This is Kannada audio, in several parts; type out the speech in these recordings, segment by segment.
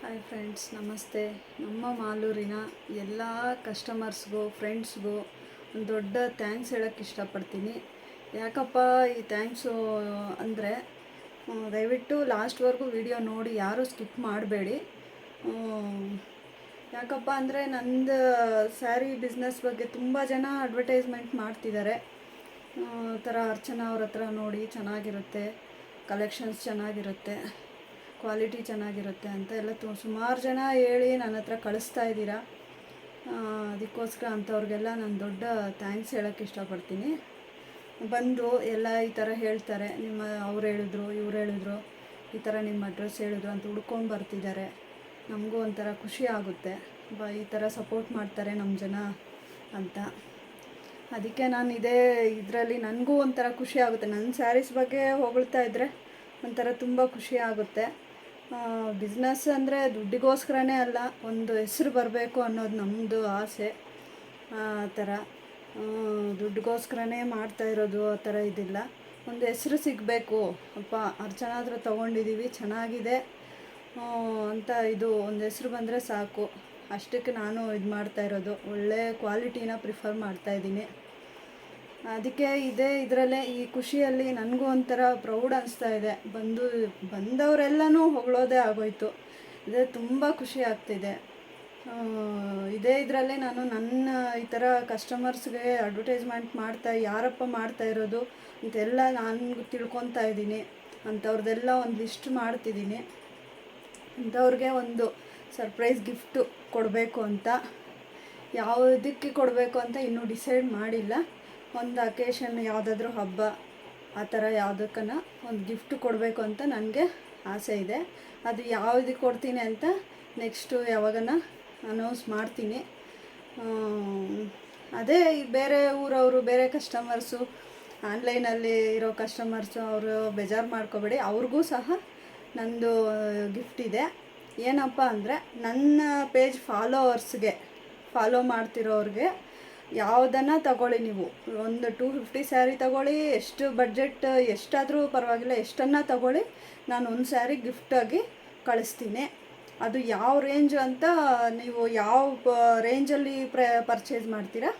ಹಾಯ್ ಫ್ರೆಂಡ್ಸ್, ನಮಸ್ತೆ. ನಮ್ಮ ಮಾಲೂರಿನ ಎಲ್ಲ ಕಸ್ಟಮರ್ಸ್ಗೂ ಫ್ರೆಂಡ್ಸ್ಗೂ ಒಂದು ದೊಡ್ಡ ಥ್ಯಾಂಕ್ಸ್ ಹೇಳೋಕ್ಕೆ ಇಷ್ಟಪಡ್ತೀನಿ. ಯಾಕಪ್ಪ ಈ ಥ್ಯಾಂಕ್ಸು ಅಂದರೆ, ದಯವಿಟ್ಟು ಲಾಸ್ಟ್ವರೆಗೂ ವಿಡಿಯೋ ನೋಡಿ ಯಾರೂ ಸ್ಕಿಪ್ ಮಾಡಬೇಡಿ. ಯಾಕಪ್ಪ ಅಂದರೆ ನಂದು ಸ್ಯಾರಿ ಬಿಸ್ನೆಸ್ ಬಗ್ಗೆ ತುಂಬ ಜನ ಅಡ್ವರ್ಟೈಸ್ಮೆಂಟ್ ಮಾಡ್ತಿದ್ದಾರೆ. ಥರ ಅರ್ಚನಾ ಅವ್ರ ಹತ್ರ ನೋಡಿ ಚೆನ್ನಾಗಿರುತ್ತೆ, ಕಲೆಕ್ಷನ್ಸ್ ಚೆನ್ನಾಗಿರುತ್ತೆ, ಕ್ವಾಲಿಟಿ ಚೆನ್ನಾಗಿರುತ್ತೆ ಅಂತ ಎಲ್ಲ ಸುಮಾರು ಜನ ಹೇಳಿ ನನ್ನ ಹತ್ರ ಕಳಿಸ್ತಾ ಇದ್ದೀರಾ. ಅದಕ್ಕೋಸ್ಕರ ಅಂಥವ್ರಿಗೆಲ್ಲ ನಾನು ದೊಡ್ಡ ಥ್ಯಾಂಕ್ಸ್ ಹೇಳೋಕ್ಕೆ ಇಷ್ಟಪಡ್ತೀನಿ. ಬಂದು ಎಲ್ಲ ಈ ಥರ ಹೇಳ್ತಾರೆ, ಅವ್ರು ಹೇಳಿದ್ರು ಇವ್ರು ಹೇಳಿದ್ರು, ಈ ಥರ ನಿಮ್ಮ ಅಡ್ರೆಸ್ ಹೇಳಿದ್ರು ಅಂತ ಹುಡ್ಕೊಂಡು ಬರ್ತಿದ್ದಾರೆ. ನಮಗೂ ಒಂಥರ ಖುಷಿ ಆಗುತ್ತೆ, ಈ ಥರ ಸಪೋರ್ಟ್ ಮಾಡ್ತಾರೆ ನಮ್ಮ ಜನ ಅಂತ. ಅದಕ್ಕೆ ನಾನು ಇದರಲ್ಲಿ ನನಗೂ ಒಂಥರ ಖುಷಿ ಆಗುತ್ತೆ. ನನ್ನ ಸ್ಯಾರೀಸ್ ಬಗ್ಗೆ ಹೊಗಳ್ತಾ ಇದ್ದರೆ ಒಂಥರ ತುಂಬ ಖುಷಿ ಆಗುತ್ತೆ. ಬಿಸ್ನೆಸ್ ಅಂದರೆ ದುಡ್ಡಿಗೋಸ್ಕರನೇ ಅಲ್ಲ, ಒಂದು ಹೆಸ್ರು ಬರಬೇಕು ಅನ್ನೋದು ನಮ್ಮದು ಆಸೆ. ಆ ಥರ ದುಡ್ಡಿಗೋಸ್ಕರನೇ ಮಾಡ್ತಾ ಇರೋದು ಆ ಥರ ಇದಿಲ್ಲ. ಒಂದು ಹೆಸ್ರು ಸಿಗಬೇಕು, ಅಪ್ಪ ಅರ್ಚನಾ ಹತ್ರ ತೊಗೊಂಡಿದ್ದೀವಿ ಚೆನ್ನಾಗಿದೆ ಅಂತ ಇದು ಒಂದು ಹೆಸ್ರು ಬಂದರೆ ಸಾಕು. ಅಷ್ಟಕ್ಕೆ ನಾನು ಇದು ಮಾಡ್ತಾ ಇರೋದು, ಒಳ್ಳೆ ಕ್ವಾಲಿಟಿನ ಪ್ರಿಫರ್ ಮಾಡ್ತಾಯಿದ್ದೀನಿ. ಅದಕ್ಕೆ ಇದರಲ್ಲೇ ಈ ಖುಷಿಯಲ್ಲಿ ನನಗೂ ಒಂಥರ ಪ್ರೌಡ್ ಅನಿಸ್ತಾ ಇದೆ. ಬಂದವರೆಲ್ಲನೂ ಹೊಗಳೋದೇ ಆಗೋಯ್ತು. ತುಂಬ ಖುಷಿ ಆಗ್ತಿದೆ. ಇದರಲ್ಲೇ ನಾನು ನನ್ನ ಈ ಥರ ಕಸ್ಟಮರ್ಸ್ಗೆ ಅಡ್ವರ್ಟೈಸ್ಮೆಂಟ್ ಯಾರಪ್ಪ ಮಾಡ್ತಾ ಇರೋದು ಅಂತೆಲ್ಲ ನಾನು ತಿಳ್ಕೊತಾ ಇದ್ದೀನಿ. ಅಂಥವ್ರದ್ದೆಲ್ಲ ಒಂದು ಲಿಸ್ಟ್ ಮಾಡ್ತಿದ್ದೀನಿ. ಅಂಥವ್ರಿಗೆ ಒಂದು ಸರ್ಪ್ರೈಸ್ ಗಿಫ್ಟು ಕೊಡಬೇಕು ಅಂತ. ಯಾವುದಕ್ಕೆ ಕೊಡಬೇಕು ಅಂತ ಇನ್ನೂ ಡಿಸೈಡ್ ಮಾಡಿಲ್ಲ. ಒಂದು ಅಕೇಶನ್, ಯಾವುದಾದ್ರೂ ಹಬ್ಬ ಆ ಥರ ಯಾವುದಕ್ಕನ ಒಂದು ಗಿಫ್ಟ್ ಕೊಡಬೇಕು ಅಂತ ನನಗೆ ಆಸೆ ಇದೆ. ಅದು ಯಾವುದಕ್ಕೆ ಕೊಡ್ತೀನಿ ಅಂತ ನೆಕ್ಸ್ಟು ಯಾವಾಗನ ಅನೌನ್ಸ್ ಮಾಡ್ತೀನಿ. ಅದೇ ಬೇರೆ ಊರವರು, ಬೇರೆ ಕಸ್ಟಮರ್ಸು, ಆನ್ಲೈನಲ್ಲಿ ಇರೋ ಕಸ್ಟಮರ್ಸು ಅವರು ಬೇಜಾರು ಮಾಡ್ಕೋಬೇಡಿ. ಅವ್ರಿಗೂ ಸಹ ನಂದು ಗಿಫ್ಟ್ ಇದೆ. ಏನಪ್ಪ ಅಂದರೆ, ನನ್ನ ಪೇಜ್ ಫಾಲೋ ಮಾಡ್ತಿರೋರಿಗೆ ಯಾವುದನ್ನು ತಗೊಳ್ಳಿ, ನೀವು ಒಂದು 250 ಸ್ಯಾರಿ ತಗೊಳ್ಳಿ, ಎಷ್ಟು ಬಡ್ಜೆಟ್ ಎಷ್ಟಾದರೂ ಪರವಾಗಿಲ್ಲ, ಎಷ್ಟನ್ನು ತಗೊಳ್ಳಿ, ನಾನು ಒಂದು ಸ್ಯಾರಿ ಗಿಫ್ಟಾಗಿ ಕಳಿಸ್ತೀನಿ. ಅದು ಯಾವ ರೇಂಜ್ ಅಂತ, ನೀವು ಯಾವ ರೇಂಜಲ್ಲಿ ಪರ್ಚೇಸ್ ಮಾಡ್ತೀರಾ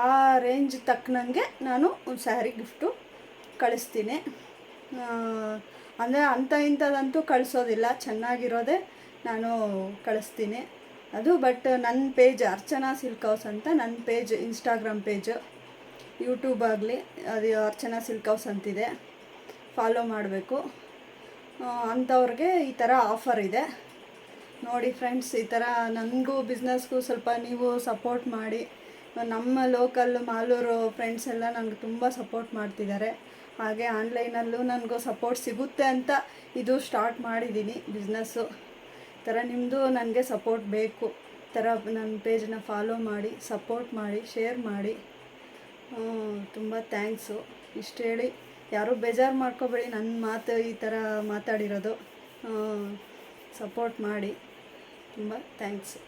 ಆ ರೇಂಜ್ ತಕ್ಕನಂಗೆ ನಾನು ಒಂದು ಸ್ಯಾರಿ ಗಿಫ್ಟು ಕಳಿಸ್ತೀನಿ. ಅಂದರೆ ಅಂಥ ಇಂಥದ್ದಂತೂ ಕಳಿಸೋದಿಲ್ಲ, ಚೆನ್ನಾಗಿರೋದೇ ನಾನು ಕಳಿಸ್ತೀನಿ. ಅದು ಬಟ್ ನನ್ನ ಪೇಜ್ ಅರ್ಚನಾ ಸಿಲ್ಕ್ ಹೌಸ್ ಅಂತ ನನ್ನ ಪೇಜ್, ಇನ್ಸ್ಟಾಗ್ರಾಮ್ ಪೇಜು, ಯೂಟ್ಯೂಬ್ ಆಗಲಿ ಅದು ಅರ್ಚನಾ ಸಿಲ್ಕ್ ಹೌಸ್ ಅಂತಿದೆ, ಫಾಲೋ ಮಾಡಬೇಕು. ಅಂಥವ್ರಿಗೆ ಈ ಥರ ಆಫರ್ ಇದೆ ನೋಡಿ ಫ್ರೆಂಡ್ಸ್. ಈ ಥರ ನನಗೂ ಬಿಸ್ನೆಸ್ಗೂ ಸ್ವಲ್ಪ ನೀವು ಸಪೋರ್ಟ್ ಮಾಡಿ. ನಮ್ಮ ಲೋಕಲ್ ಮಾಲೂರು ಫ್ರೆಂಡ್ಸ್ ಎಲ್ಲ ನನಗೆ ತುಂಬ ಸಪೋರ್ಟ್ ಮಾಡ್ತಿದ್ದಾರೆ. ಹಾಗೆ ಆನ್ಲೈನಲ್ಲೂ ನನಗೂ ಸಪೋರ್ಟ್ ಸಿಗುತ್ತೆ ಅಂತ ಇದು ಸ್ಟಾರ್ಟ್ ಮಾಡಿದ್ದೀನಿ ಬಿಸ್ನೆಸ್ಸು. ಈ ಥರ ನಿಮ್ಮದು ನನಗೆ ಸಪೋರ್ಟ್ ಬೇಕು. ಈ ಥರ ನನ್ನ ಪೇಜನ್ನ ಫಾಲೋ ಮಾಡಿ, ಸಪೋರ್ಟ್ ಮಾಡಿ, ಶೇರ್ ಮಾಡಿ. ತುಂಬ ಥ್ಯಾಂಕ್ಸು. ಇಷ್ಟು ಹೇಳಿ ಯಾರೂ ಬೇಜಾರು ಮಾಡ್ಕೋಬೇಡಿ, ನನ್ನ ಮಾತು ಈ ಥರ ಮಾತಾಡಿರೋದು. ಸಪೋರ್ಟ್ ಮಾಡಿ. ತುಂಬ ಥ್ಯಾಂಕ್ಸು.